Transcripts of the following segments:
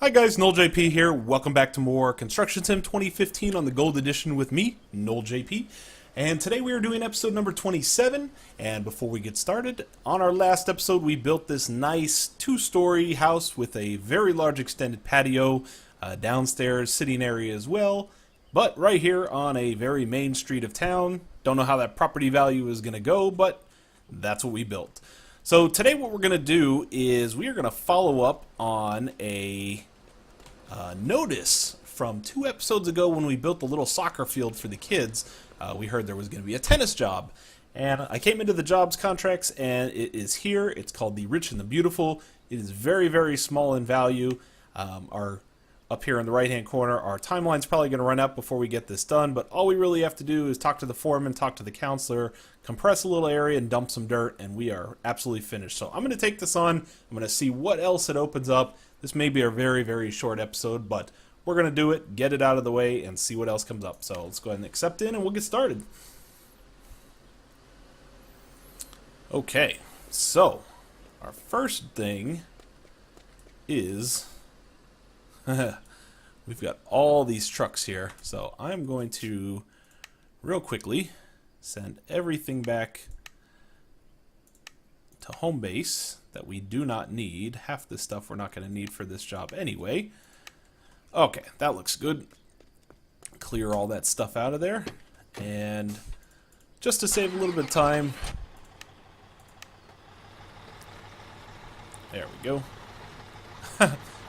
Hi guys, NoleJP here. Welcome back to more Construction Sim 2015 on the Gold Edition with me, NoleJP. And today we are doing episode number 27. And before we get started, on our last episode we built this nice two-story house with a very large extended patio, downstairs sitting area as well. But right here on a very main street of town. Don't know how that property value is going to go, but that's what we built. So today what we're going to do is we are going to follow up on a notice from 2 episodes ago when we built the little soccer field for the kids. We heard there was going to be a tennis job. And I came into the jobs contracts and it is here. It's called the Rich and the Beautiful. It is very, very small in value. Up here in the right hand corner, our timeline's probably going to run out before we get this done, but all we really have to do is talk to the foreman, talk to the counselor, compress a little area and dump some dirt, and we are absolutely finished. So I'm going to take this on. I'm going to see what else it opens up. This may be a very, very short episode, but we're going to do it, get it out of the way, and see what else comes up. So let's go ahead and accept in and we'll get started. Okay, so our first thing is we've got all these trucks here, so I'm going to real quickly send everything back to home base that we do not need. Half this stuff we're not going to need for this job anyway. Okay, that looks good. Clear all that stuff out of there, and just to save a little bit of time, there we go.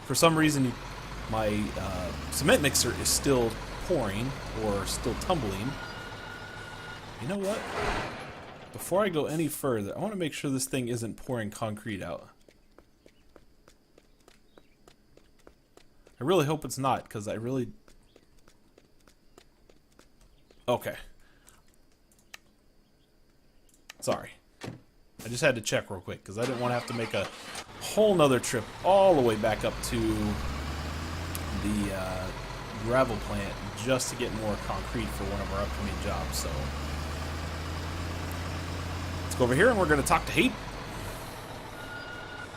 For some reason my cement mixer is still pouring or still tumbling. You know what? Before I go any further, I want to make sure this thing isn't pouring concrete out. I really hope it's not, because I really... Okay. Sorry. I just had to check real quick, because I didn't want to have to make a whole nother trip all the way back up to the gravel plant just to get more concrete for one of our upcoming jobs. So let's go over here and we're going to talk to Hate,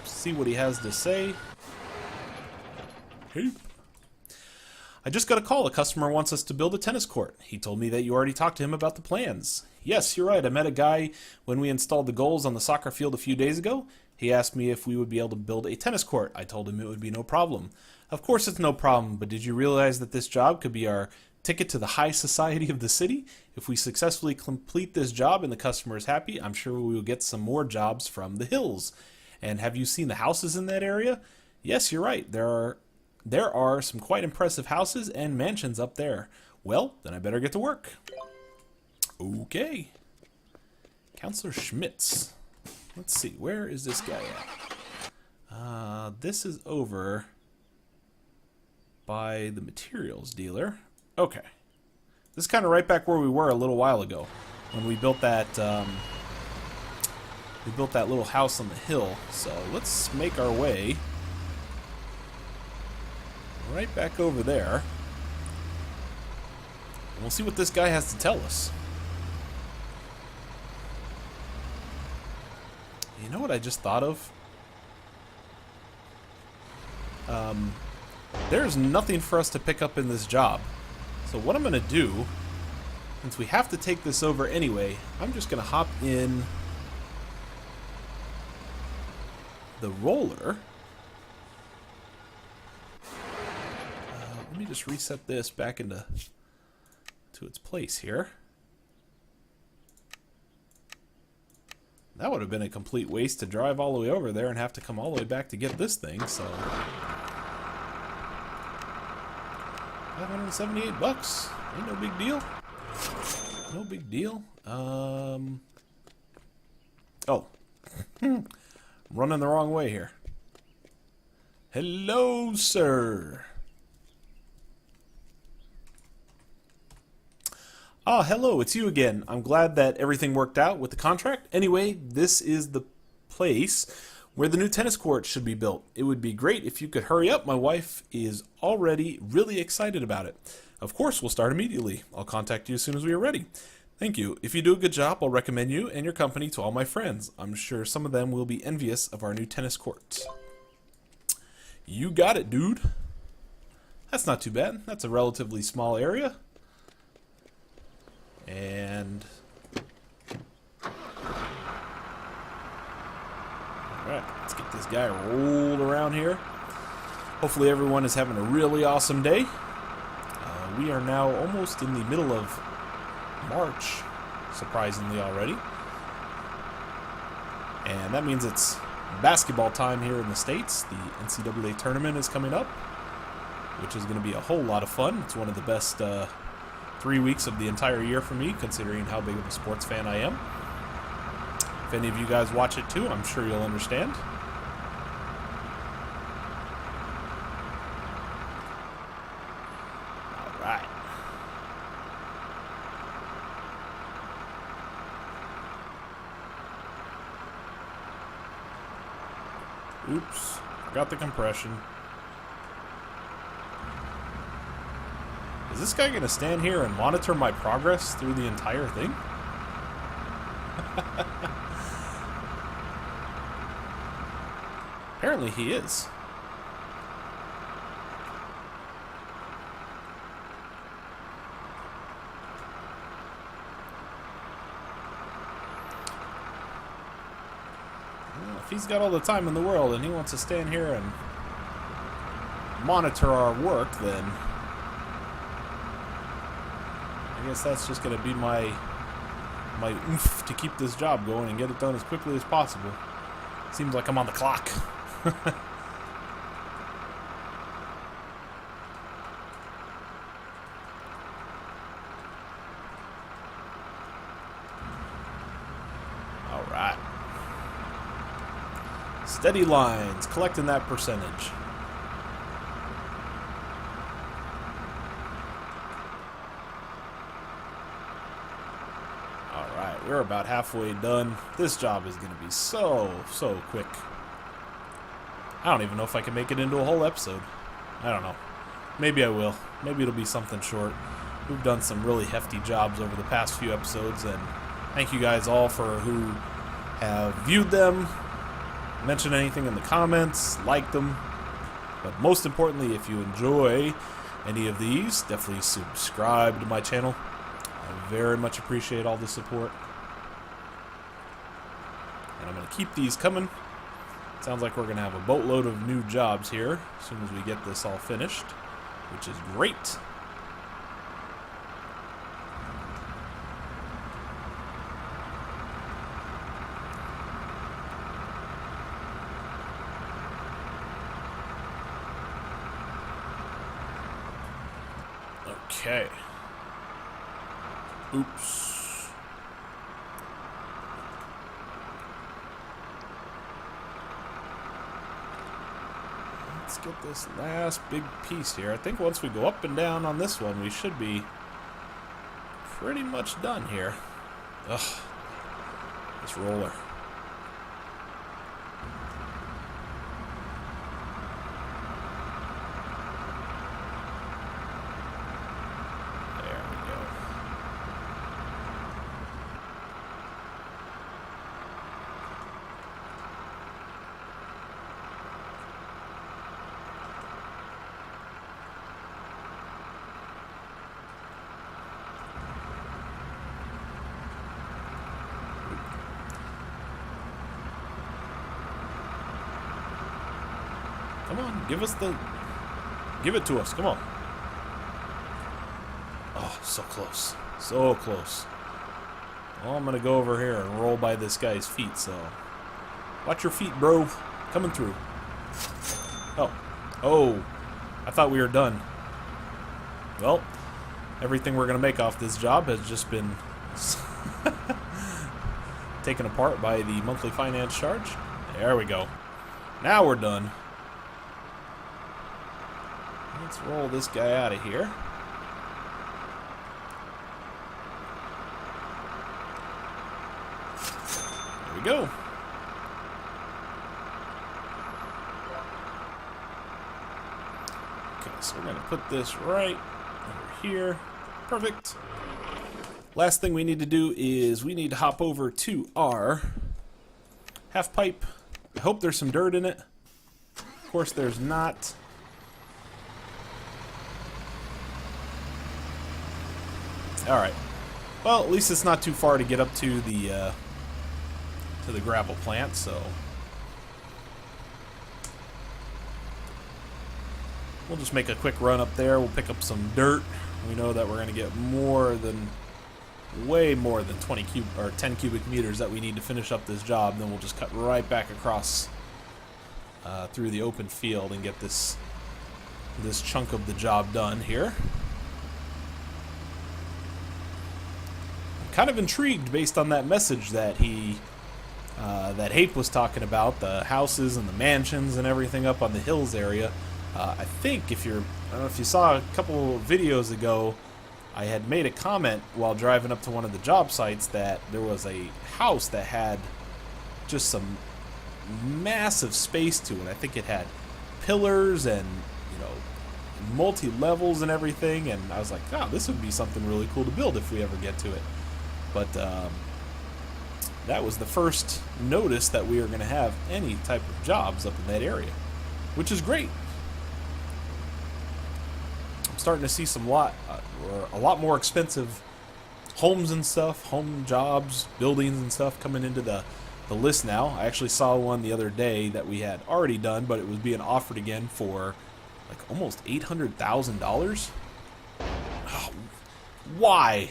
see what he has to say. Hate, I just got a call. A customer wants us to build a tennis court. He told me that you already talked to him about the plans. Yes, you're right. I met a guy when we installed the goals on the soccer field a few days ago. He asked me if we would be able to build a tennis court. I told him it would be no problem. Of course it's no problem, but did you realize that this job could be our ticket to the high society of the city? If we successfully complete this job and the customer is happy, I'm sure we will get some more jobs from the hills. And have you seen the houses in that area? Yes, you're right. There are some quite impressive houses and mansions up there. Well, then I better get to work. Okay. Counselor Schmitz. Let's see, where is this guy at? This is over by the materials dealer. Okay. This is kind of right back where we were a little while ago when we built that little house on the hill. So let's make our way right back over there. And we'll see what this guy has to tell us. You know what I just thought of? There's nothing for us to pick up in this job. So what I'm going to do, since we have to take this over anyway, I'm just going to hop in the roller. Let me just reset this back into its place here. That would have been a complete waste to drive all the way over there and have to come all the way back to get this thing, so... $578. Ain't no big deal. No big deal. Oh. I'm running the wrong way here. Hello, sir. Ah, hello, it's you again. I'm glad that everything worked out with the contract. Anyway, this is the place where the new tennis court should be built. It would be great if you could hurry up. My wife is already really excited about it. Of course, we'll start immediately. I'll contact you as soon as we are ready. Thank you. If you do a good job, I'll recommend you and your company to all my friends. I'm sure some of them will be envious of our new tennis court. You got it, dude. That's not too bad. That's a relatively small area. And alright, let's get this guy rolled around here. Hopefully everyone is having a really awesome day. We are now almost in the middle of March, surprisingly already. And that means it's basketball time here in the States. The NCAA tournament is coming up, which is going to be a whole lot of fun. It's one of the best 3 weeks of the entire year for me, considering how big of a sports fan I am. If any of you guys watch it too, I'm sure you'll understand. All right. Oops, forgot the compression. Is this guy going to stand here and monitor my progress through the entire thing? Apparently he is. Well, if he's got all the time in the world and he wants to stand here and monitor our work, then I guess that's just going to be my oomph to keep this job going and get it done as quickly as possible. Seems like I'm on the clock. All right. Steady lines, collecting that percentage. We're about halfway done. This job is going to be so quick. I don't even know if I can make it into a whole episode. I don't know. Maybe I will. Maybe it'll be something short. We've done some really hefty jobs over the past few episodes, and thank you guys all for who have viewed them, mentioned anything in the comments, liked them. But most importantly, if you enjoy any of these, definitely subscribe to my channel. I very much appreciate all the support. And I'm going to keep these coming. Sounds like we're going to have a boatload of new jobs here as soon as we get this all finished, which is great. Okay. Oops. Let's get this last big piece here. I think once we go up and down on this one, we should be pretty much done here. Ugh. This roller. Come on, give it to us, come on. Oh, so close, so close. Well, I'm gonna go over here and roll by this guy's feet, so watch your feet, bro, coming through. Oh, I thought we were done. Well, everything we're gonna make off this job has just been taken apart by the monthly finance charge. There we go. Now we're done. Let's roll this guy out of here. There we go. Okay, so we're going to put this right over here. Perfect. Last thing we need to do is we need to hop over to our half pipe. I hope there's some dirt in it. Of course there's not. Alright. Well, at least it's not too far to get up to the gravel plant, so we'll just make a quick run up there. We'll pick up some dirt. We know that we're going to get way more than 10 cubic meters that we need to finish up this job. Then we'll just cut right back across through the open field and get this chunk of the job done here. I'm kind of intrigued based on that message that that Hape was talking about, the houses and the mansions and everything up on the hills area. I think I don't know if you saw a couple of videos ago, I had made a comment while driving up to one of the job sites that there was a house that had just some massive space to it. I think it had pillars and, multi-levels and everything, and I was like, oh, this would be something really cool to build if we ever get to it. But that was the first notice that we are going to have any type of jobs up in that area, which is great. I'm starting to see a lot more expensive homes and stuff, home jobs, buildings and stuff coming into the list now. I actually saw one the other day that we had already done, but it was being offered again for like almost $800,000. Oh, why?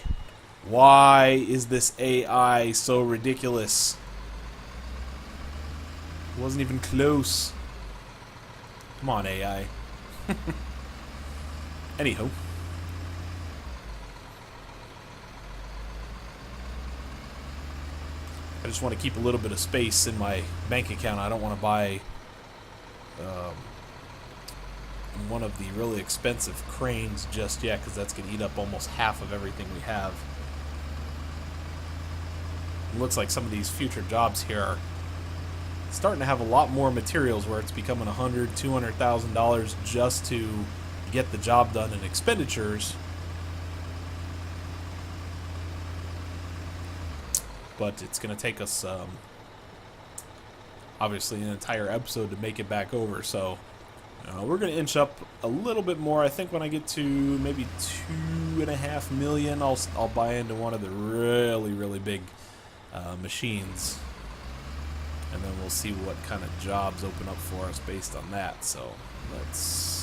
Why is this AI so ridiculous? It wasn't even close. Come on, AI. Anyhow. I just want to keep a little bit of space in my bank account. I don't want to buy one of the really expensive cranes just yet, because that's going to eat up almost half of everything we have. It looks like some of these future jobs here are starting to have a lot more materials where it's becoming $100,000, $200,000 just to get the job done in expenditures. But it's going to take us, obviously, an entire episode to make it back over. So we're going to inch up a little bit more. I think when I get to maybe 2.5 million, I'll buy into one of the really, really big machines. And then we'll see what kind of jobs open up for us based on that. So let's...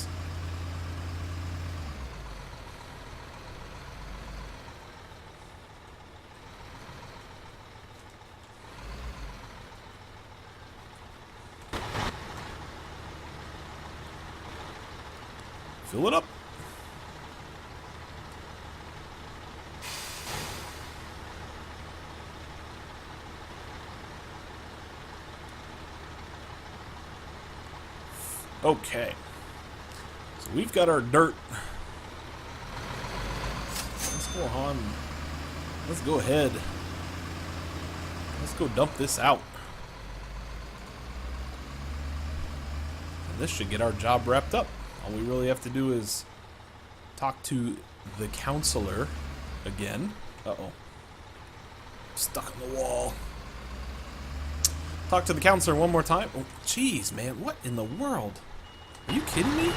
fill it up. Okay. So we've got our dirt. Let's go on. Let's go ahead. Let's go dump this out. And this should get our job wrapped up. All we really have to do is talk to the counselor again. Uh-oh. Stuck on the wall. Talk to the counselor one more time. Oh, jeez, man. What in the world? Are you kidding me?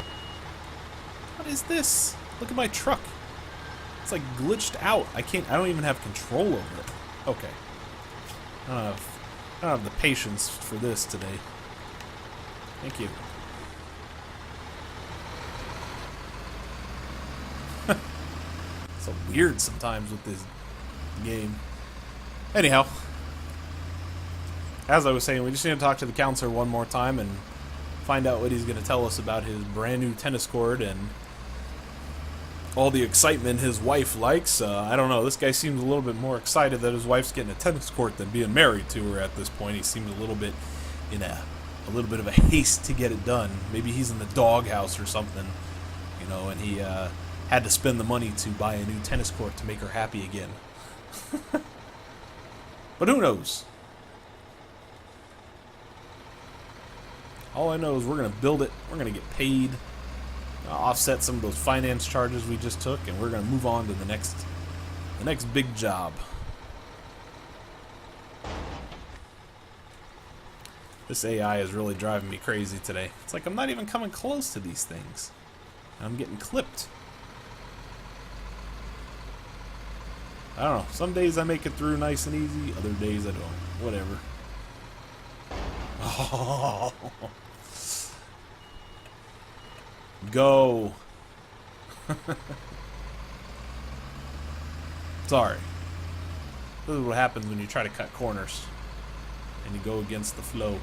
What is this? Look at my truck. It's like glitched out. I don't even have control over it. Okay. I don't have the patience for this today. Thank you. So weird sometimes with this game. Anyhow, as I was saying, we just need to talk to the counselor one more time and find out what he's going to tell us about his brand new tennis court and all the excitement his wife likes. I don't know. This guy seems a little bit more excited that his wife's getting a tennis court than being married to her at this point. He seems a little bit in a little bit of a haste to get it done. Maybe he's in the doghouse or something, and he had to spend the money to buy a new tennis court to make her happy again. But who knows? All I know is we're going to build it, we're going to get paid, offset some of those finance charges we just took, and we're going to move on to the next big job. This AI is really driving me crazy today. It's like I'm not even coming close to these things. I'm getting clipped. I don't know. Some days I make it through nice and easy. Other days I don't. Whatever. Oh. Go. Sorry. This is what happens when you try to cut corners and you go against the flow.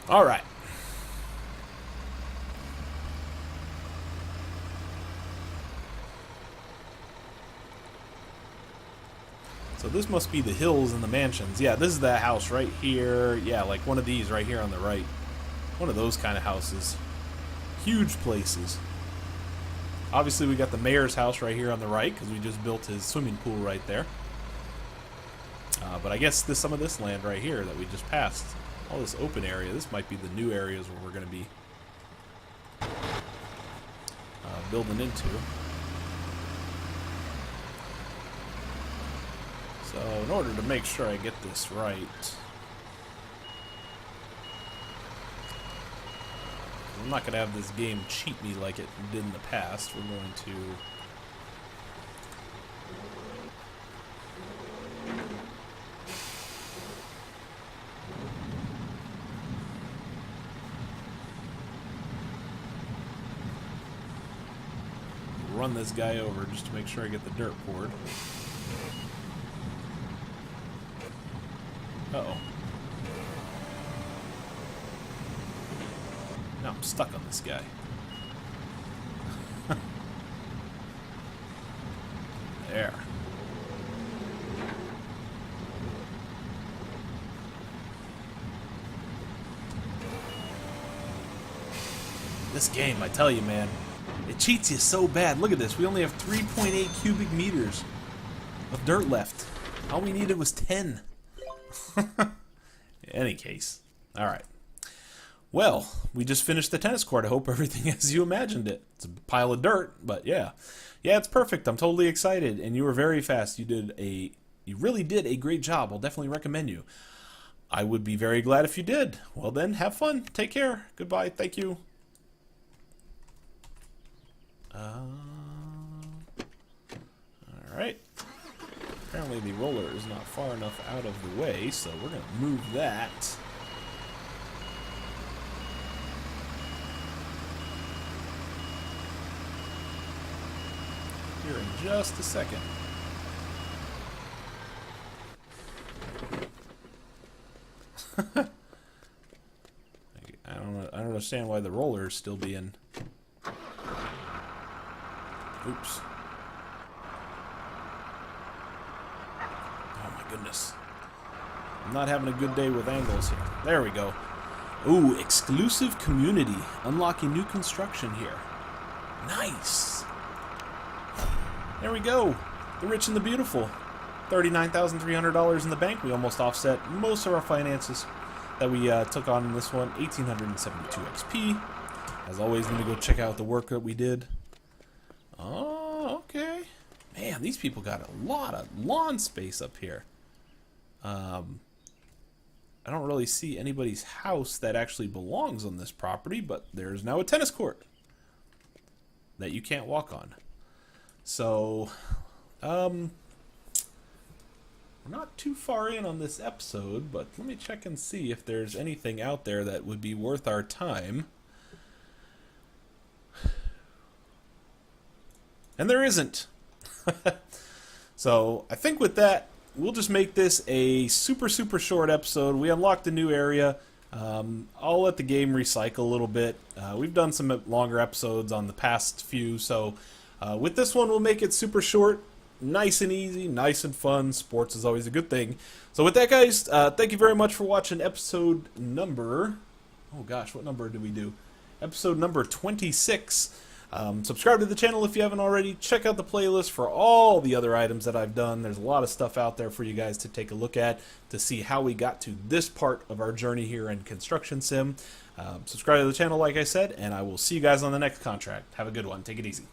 All right. So this must be the hills and the mansions. Yeah, this is that house right here. Yeah, like one of these right here on the right. One of those kind of houses. Huge places. Obviously, we got the mayor's house right here on the right because we just built his swimming pool right there. But I guess some of this land right here that we just passed, all this open area, this might be the new areas where we're going to be building into. So in order to make sure I get this right, I'm not going to have this game cheat me like it did in the past. We're going to run this guy over just to make sure I get the dirt poured. Uh-oh. Now I'm stuck on this guy. There. This game, I tell you, man, it cheats you so bad. Look at this. We only have 3.8 cubic meters of dirt left. All we needed was 10. In any case. Alright. Well, we just finished the tennis court. I hope everything as you imagined it. It's a pile of dirt, but yeah. Yeah, it's perfect. I'm totally excited. And you were very fast. You really did a great job. I'll definitely recommend you. I would be very glad if you did. Well then, have fun. Take care. Goodbye. Thank you. Alright. Apparently the roller is not far enough out of the way, so we're going to move that. Here in just a second. I don't understand why the roller is still being... Oops. Oh my goodness. I'm not having a good day with angles here. There we go. Ooh, exclusive community. Unlocking new construction here. Nice. There we go. The rich and the beautiful. $39,300 in the bank. We almost offset most of our finances that we took on in this one. 1,872 XP. As always, I'm going to go check out the work that we did. Oh, okay. Man, these people got a lot of lawn space up here. I don't really see anybody's house that actually belongs on this property, but there's now a tennis court that you can't walk on. So, we're not too far in on this episode, but let me check and see if there's anything out there that would be worth our time. And there isn't. So I think with that, we'll just make this a super short episode. We unlocked a new area. I'll let the game recycle a little bit. We've done some longer episodes on the past few, so with this one we'll make it super short, nice and easy, nice and fun. Sports is always a good thing. So with that, guys, thank you very much for watching episode number... Oh gosh, what number did we do? Episode number 26. Subscribe to the channel if you haven't already. Check out the playlist for all the other items that I've done. There's a lot of stuff out there for you guys to take a look at to see how we got to this part of our journey here in Construction Sim. Subscribe to the channel, like I said, and I will see you guys on the next contract. Have a good one. Take it easy.